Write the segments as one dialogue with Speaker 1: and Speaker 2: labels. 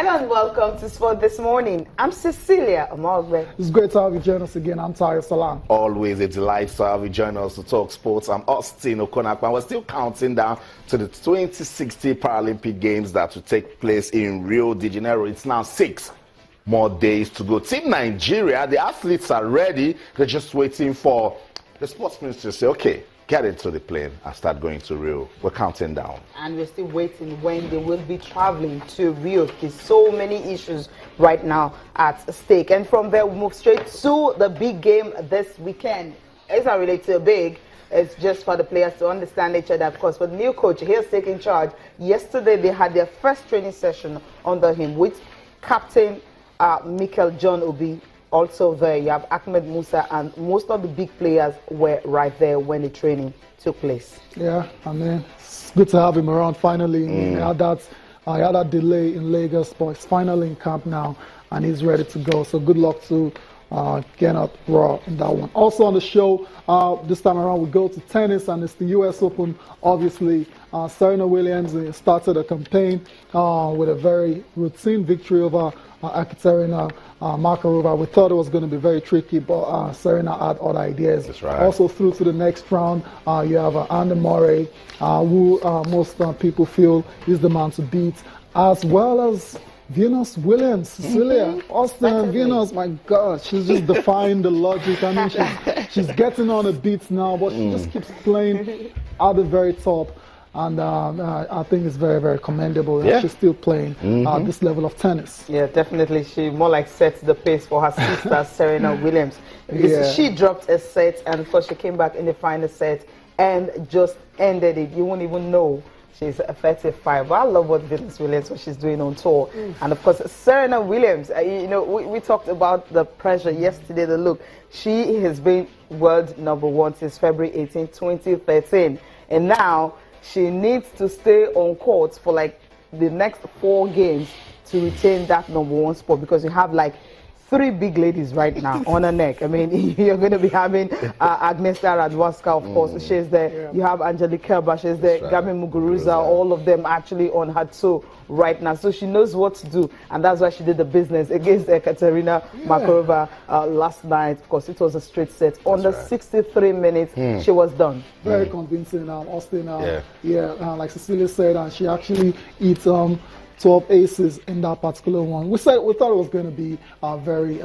Speaker 1: Hello and welcome to Sport This Morning. I'm Cecilia Amogbe.
Speaker 2: It's great to have you join us again. I'm Tayo Salam.
Speaker 3: Always a delight to have you join us to talk sports. I'm Austin Okonakwa. We're still counting down to the 2060 Paralympic Games that will take place in Rio de Janeiro. It's now 6 more days to go. Team Nigeria, the athletes are ready. They're just waiting for the sports minister to say, okay, get into the plane and start going to Rio. We're counting down.
Speaker 1: And we're still waiting when they will be traveling to Rio. There's so many issues right now at stake. And from there, we move straight to the big game this weekend. It's not really too big. It's just for the players to understand each other, of course. But the new coach, he's taking charge. Yesterday, they had their first training session under him with Captain Mikel John Obi. Also there, you have Ahmed Musa, and most of the big players were right there when the training took place.
Speaker 2: Yeah, I mean, it's good to have him around finally. He had that delay in Lagos, but he's finally in camp now, and he's ready to go. So good luck to Gennett Raw in that one. Also on the show, this time around we go to tennis, and it's the US Open. Obviously, Serena Williams started a campaign with a very routine victory over Ekaterina Markarova. We thought it was going to be very tricky, but Serena had other ideas.
Speaker 3: That's right.
Speaker 2: Also through to the next round, you have Andy Murray, who most people feel is the man to beat, as well as Venus Williams, Cecilia, Austin, Venus, my God, she's just defying the logic. I mean, she's getting on the beats now, but she just keeps playing at the very top. And I think it's very, very commendable that she's still playing this level of tennis.
Speaker 1: Yeah, definitely. She more like sets the pace for her sister, Serena Williams. Because she dropped a set, and of course she came back in the final set and just ended it. You won't even know. She's 35. But I love what Venus Williams, what she's doing on tour. And of course, Serena Williams, you know, we talked about the pressure yesterday. The look, she has been world #1 since February 18, 2013. And now she needs to stay on court for like the next 4 games to retain that #1 spot, because you have like 3 big ladies right now on her neck. I mean, you're going to be having Agnieszka Radwanska, of course. She's there. You have Angelique Kerber. She's there. Gabi Muguruza. All of them actually on her toe right now. So she knows what to do. And that's why she did the business against Ekaterina Markarova last night. Of course, it was a straight set. Under 63 minutes, she was done.
Speaker 2: Very convincing, Austin. Like Cecilia said, and she actually eats 12 aces in that particular one. We thought it was going to be very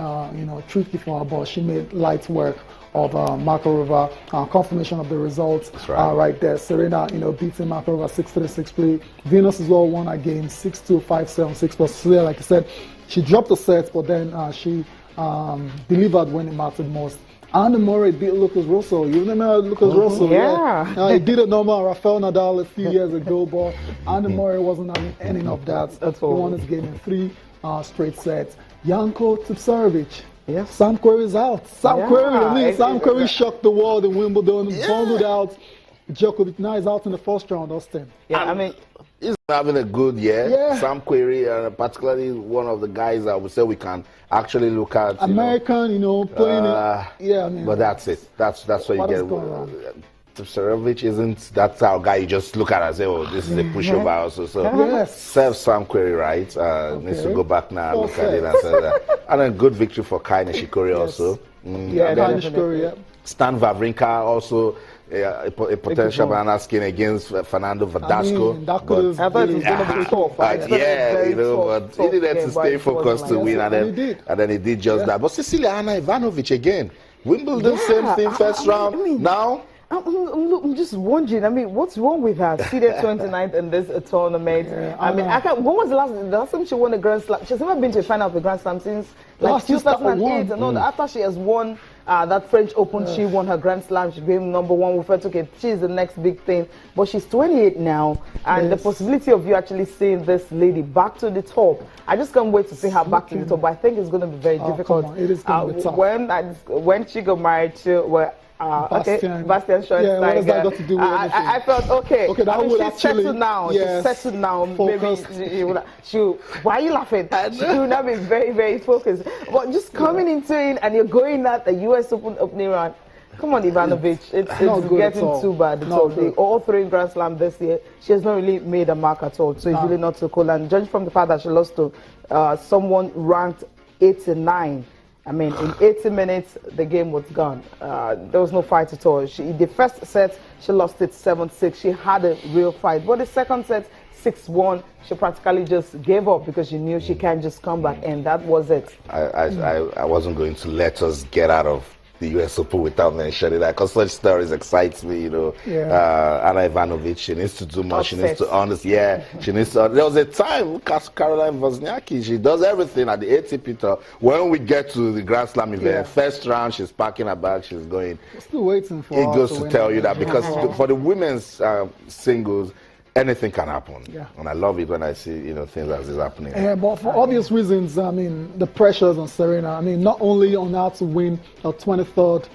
Speaker 2: tricky for her, but she made light work of Markarova. Confirmation of the results right there. Serena, beating Markarova 6-3, 6-3. Venus as well won a game 6-2, 5-7, 6-4. Like I said, she dropped the set, but then she delivered when it mattered most. Andy Murray beat Lucas Russell. You remember Lucas Russell?
Speaker 1: Yeah.
Speaker 2: He did it normal Rafael Nadal a few years ago, but Andy Murray wasn't having any of that. He won his game in 3 straight sets. Janko Tipsarevic.
Speaker 1: Yes.
Speaker 2: Sam Querrey's out. Sam Querrey shocked the world in Wimbledon, bundled out. Djokovic now is out in the first round, Austin.
Speaker 1: Yeah, I mean,
Speaker 3: he's having a good year. Sam Querrey, particularly one of the guys that I would say we can actually look at.
Speaker 2: American, playing it.
Speaker 3: But that's it. That's what you get. Tipsarevic isn't that our guy you just look at and say, oh, this is a pushover also. So serve Sam Querrey right. Needs to go back now and look at it and say that. And a good victory for Kai Nishikori also.
Speaker 2: Kai Nishikori,
Speaker 3: Stan Wawrinka also. A potential banana skin against Fernando Verdasco.
Speaker 2: I thought it was going to be tough.
Speaker 3: But he needed to stay focused to win, and then he did just that. But Cecilia Anna Ivanovic again, Wimbledon, same thing, first round. Now,
Speaker 1: I'm just wondering. I mean, what's wrong with her? Seeded 29th in this tournament. I mean, when was the last time she won a Grand Slam? She's never been to a final of a Grand Slam since like 2008. And after she has won that French Open, she won her Grand Slam. She became #1. We felt, okay, she's the next big thing. But she's 28 now, and the possibility of you actually seeing this lady back to the top, I just can't wait to see her back to the top. But I think it's going to be very difficult.
Speaker 2: It is going to be tough.
Speaker 1: When she got married to Bastian Schweinsteiger.
Speaker 2: Yeah, what has that got to do with anything?
Speaker 1: I felt okay.
Speaker 2: That would
Speaker 1: she's settled now. She's settled now. Maybe why are you laughing? She will not be very, very focused. But just coming into it and you're going at the US Open opening round, Come on, Ivanovic. It's getting too bad at all. All 3 Grand Slam this year, she has not really made a mark at all. So it's really not so cool. And judging from the fact that she lost to someone ranked 89, I mean, in 80 minutes, the game was gone. There was no fight at all. The first set, she lost it 7-6. She had a real fight. But the second set, 6-1, she practically just gave up because she knew she can't just come back, and that was it.
Speaker 3: I wasn't going to let us get out of the US Open without mentioning that, because such stories excites me, you know. Anna Ivanovic, she needs to do more. She needs to understand. She needs to. There was a time, Caroline Wozniacki, she does everything at the ATP Tour. When we get to the Grand Slam event, first round, she's packing her bag, she's going.
Speaker 2: We're still waiting for.
Speaker 3: It goes to tell you that, because for the women's singles, anything can happen. And I love it when I see, you know, things like this happening.
Speaker 2: But for obvious reasons, I mean, the pressures on Serena. I mean, not only on her to win her 23rd,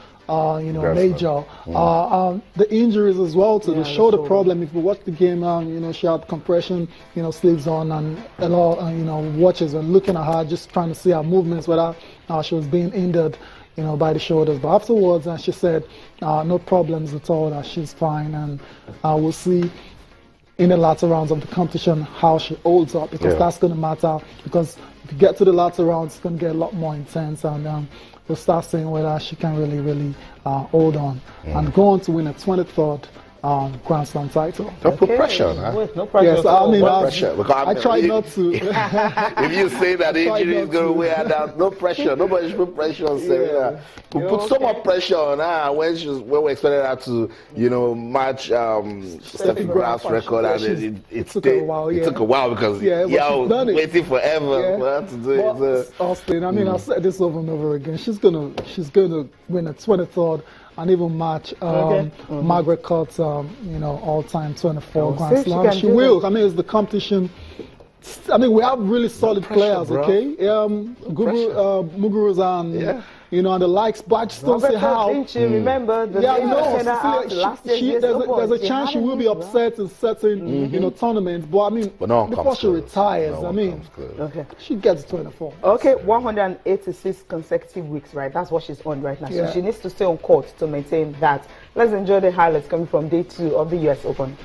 Speaker 2: major, the injuries as well to the shoulder problem. If you watch the game, you know, she had compression, you know, sleeves on, and a lot, watchers were looking at her, just trying to see her movements, whether she was being hindered, you know, by the shoulders. But afterwards, she said, no problems at all, that she's fine, and we'll see in the latter rounds of the competition how she holds up, because that's going to matter, because if you get to the latter rounds, it's going to get a lot more intense, and we'll start seeing whether she can really hold on and go on to win a 23rd Grand Slam title.
Speaker 3: Don't put pressure on her.
Speaker 1: No pressure.
Speaker 2: Yes, I mean,
Speaker 3: I
Speaker 2: try not to.
Speaker 3: If you say that injury is going to wear her down, no pressure. Nobody should put pressure on Serena. We put so much pressure on her when we expected her to, you know, match Steffi Graf's record, and it took a while. It took a while because waiting forever for her to do it.
Speaker 2: Austin, I mean, I've said this over and over again. She's gonna win a 23rd. And even match Margaret Court's, all-time 24 Grand Slam. She will. I mean, it's the competition. I mean, we have really solid players, okay? Muguruza and and the likes, but I just don't see how.
Speaker 1: Remember?
Speaker 2: There's a chance she will be upset in certain, tournaments. But I mean, before she retires, she gets 24.
Speaker 1: Okay, 186 consecutive weeks, right? That's what she's on right now. So she needs to stay on court to maintain that. Let's enjoy the highlights coming from day 2 of the US Open.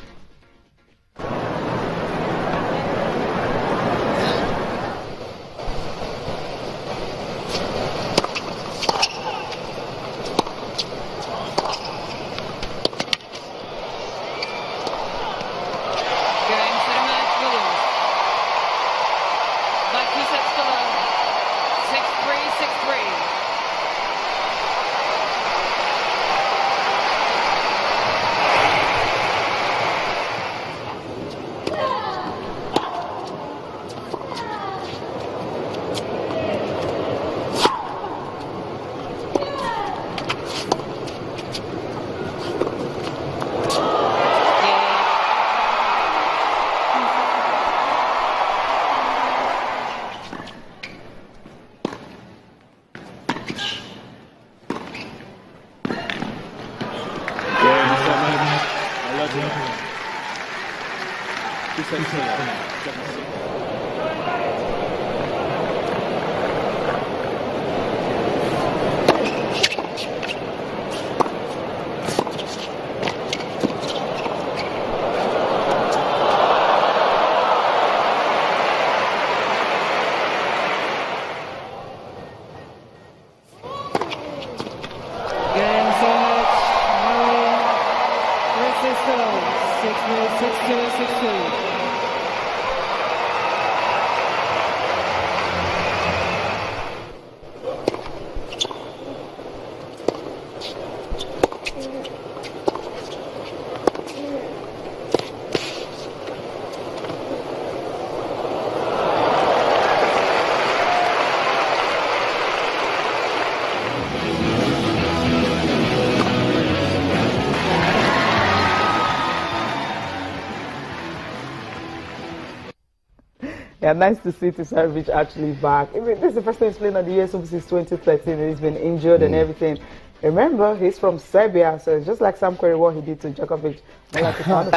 Speaker 1: Yeah, nice to see Tisarevic actually back. I mean, this is the first time he's playing at the US Open since 2013, and he's been injured and everything. Remember, he's from Serbia, so it's just like Sam Querrey, what he did to Djokovic. Payback.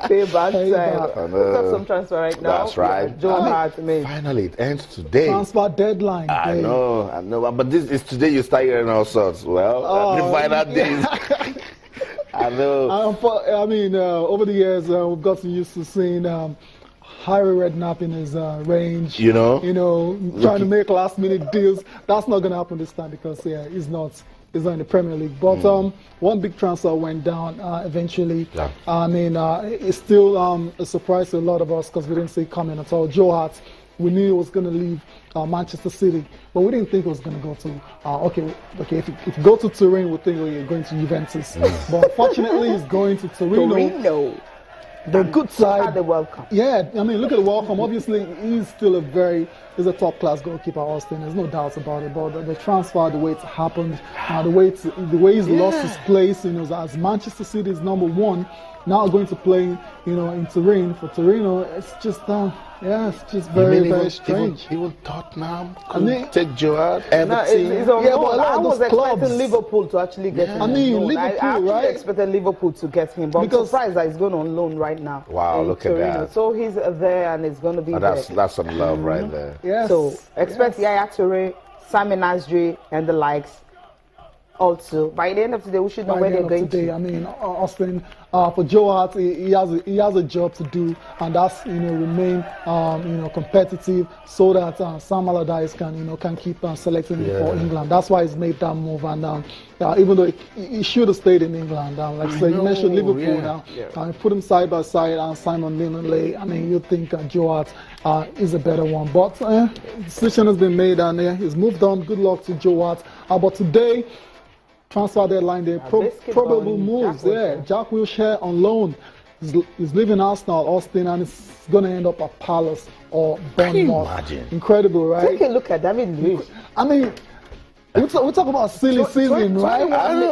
Speaker 1: Payback. Look up some transfer right now.
Speaker 3: That's right.
Speaker 1: Joe Hart made.
Speaker 3: Finally, it ends today.
Speaker 2: Transfer deadline.
Speaker 3: I know. But this is today you start hearing all sorts. Well, the final days. I know.
Speaker 2: Over the years, we've gotten used to seeing Harry Redknapp in his range. Trying to make last-minute deals. That's not going to happen this time because he's not in the Premier League. But one big transfer went down eventually. Yeah. It's still a surprise to a lot of us because we didn't see it coming at all. Joe Hart, we knew he was going to leave Manchester City, but we didn't think it was going to go to. If you go to Turin, we think you're going to Juventus. But unfortunately, he's going to Torino. The good side.
Speaker 1: The welcome.
Speaker 2: Yeah, look at the welcome. Obviously, he's still he's a top-class goalkeeper, Austin. There's no doubts about it. But the transfer, the way it's happened, the way he's lost his place, as Manchester City's #1, now going to play, in Turin for Torino. It's just, it's just very strange.
Speaker 3: Even Tottenham take Joe Hart. I
Speaker 1: was expecting Liverpool to actually get him.
Speaker 2: Liverpool,
Speaker 1: I actually expected Liverpool to get him, but I'm surprised that he's going on loan right now.
Speaker 3: Wow, look Torino. At that.
Speaker 1: So he's there and it's going to be
Speaker 3: that's some love right there.
Speaker 1: Yes. So expect Yaya Toure, Sami Nasri, and the likes. Also, by the end of today, we should know where they're going to.
Speaker 2: Austin, for Joe Hart, he has a job to do, and that's remain competitive, so that Sam Allardyce can keep selecting him for England. That's why he's made that move, and even though he should have stayed in England, you mentioned Liverpool now. Put him side by side, and Simon Mignolet. You think Joe Hart is a better one, but decision has been made, and he's moved on. Good luck to Joe Hart. But today, transfer deadline day, probable moves. Jack Wilshere on loan. He's leaving Arsenal, Austin, and it's going to end up at Palace or Bournemouth. Incredible, right?
Speaker 1: Take a look at David Luiz.
Speaker 2: We talk about silly season, right?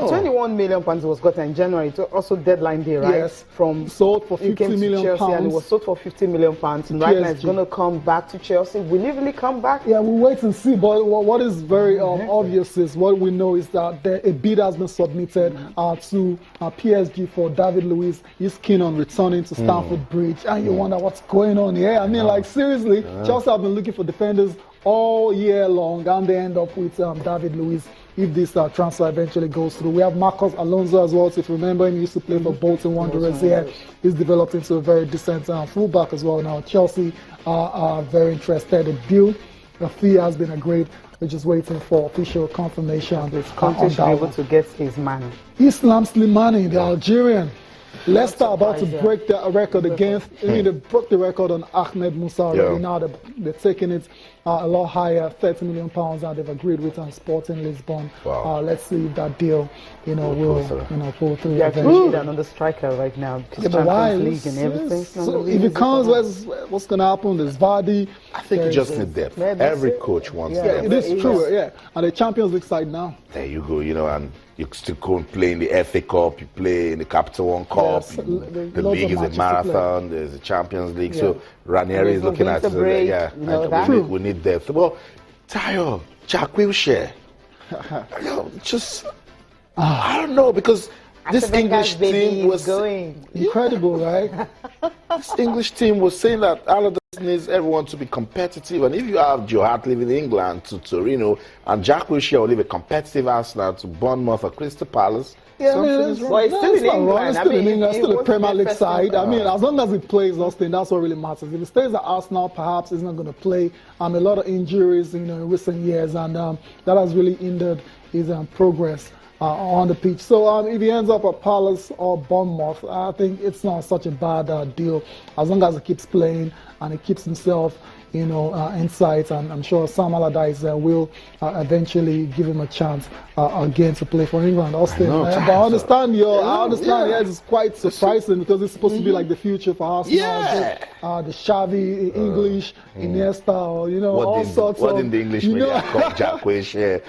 Speaker 1: 21 million pounds was gotten in January. It was also deadline day, right?
Speaker 2: Yes. Sold for 50 million
Speaker 1: Chelsea
Speaker 2: pounds.
Speaker 1: And it was sold for 50 million pounds. And right now it's going to come back to Chelsea. Will it really come back?
Speaker 2: Yeah, we'll wait and see. But what is very obvious is what we know is that a bid has been submitted to PSG for David Luiz. He's keen on returning to Stamford Bridge. And you wonder what's going on here. Seriously, Chelsea have been looking for defenders all year long, and they end up with David Luiz if this transfer eventually goes through. We have Marcos Alonso as well. So if you remember him, he used to play for Bolton Wanderers here. He's developed into a very decent fullback as well now. Chelsea are very interested. The fee has been agreed. We're just waiting for official confirmation.
Speaker 1: This country should be able to get his man.
Speaker 2: Islam Slimani, the Algerian. Leicester about to break the record against. They broke the record on Ahmed Musa already. Now they're taking it a lot higher, 30 million pounds, and they've agreed with Sporting Lisbon. Wow. Let's see if that deal, will pull through.
Speaker 1: Yeah, actually another striker right now because Champions League and everything.
Speaker 2: So if it comes, what's going to happen? There's Vardy.
Speaker 3: I think you just need depth. Every coach wants depth.
Speaker 2: It is true. And the Champions League side now.
Speaker 3: There you go. And you still can't play in the FA Cup, you play in the Capital One Cup, the league is a marathon, there's a Champions League, so Ranieri is looking at it, we need depth. Well, Tayo, Jack Wilshere, I don't know, because this English team was
Speaker 1: going
Speaker 2: incredible, right?
Speaker 3: This English team was saying that Allardyce needs everyone to be competitive, and if you have Joe Hart leaving England to Torino and Jack Wilshere will leave a competitive Arsenal to Bournemouth or Crystal Palace, something is wrong.
Speaker 1: Well, it's still in England.
Speaker 2: It's still a Premier League side. As long as he plays, Austin, that's what really matters. If he stays at Arsenal, perhaps he's not going to play. A lot of injuries, in recent years, and that has really hindered his progress on the pitch. So if he ends up at Palace or Bournemouth, I think it's not such a bad deal, as long as he keeps playing and he keeps himself insights, and I'm sure Sam Allardyce will eventually give him a chance again to play for England. Austin, but I understand it's quite surprising because it's supposed to be like the future for Arsenal. The Xavi, English, Iniesta, all sorts of...
Speaker 3: What in the English media call Jack Wilshere?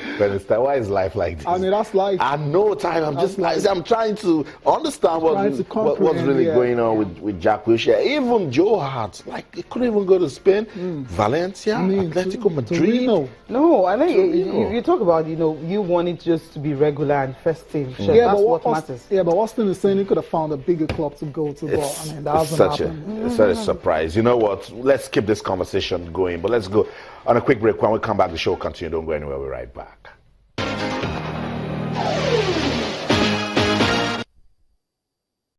Speaker 3: Why is life like this?
Speaker 2: That's life.
Speaker 3: I know, Time. I'm trying to understand what's really going on with Jack Wilshere. Even Joe Hart, He couldn't even go to Spain. Valencia, Atletico Madrid.
Speaker 1: No, I think you talk about, you want it just to be regular and first team. Sure, that's what matters.
Speaker 2: Yeah, but Austin is saying he could have found a bigger club to go to. But I mean, that hasn't happened.
Speaker 3: It's such a surprise. You know what? Let's keep this conversation going, but let's go on a quick break. When we come back, the show will continue. Don't go anywhere. We're right back.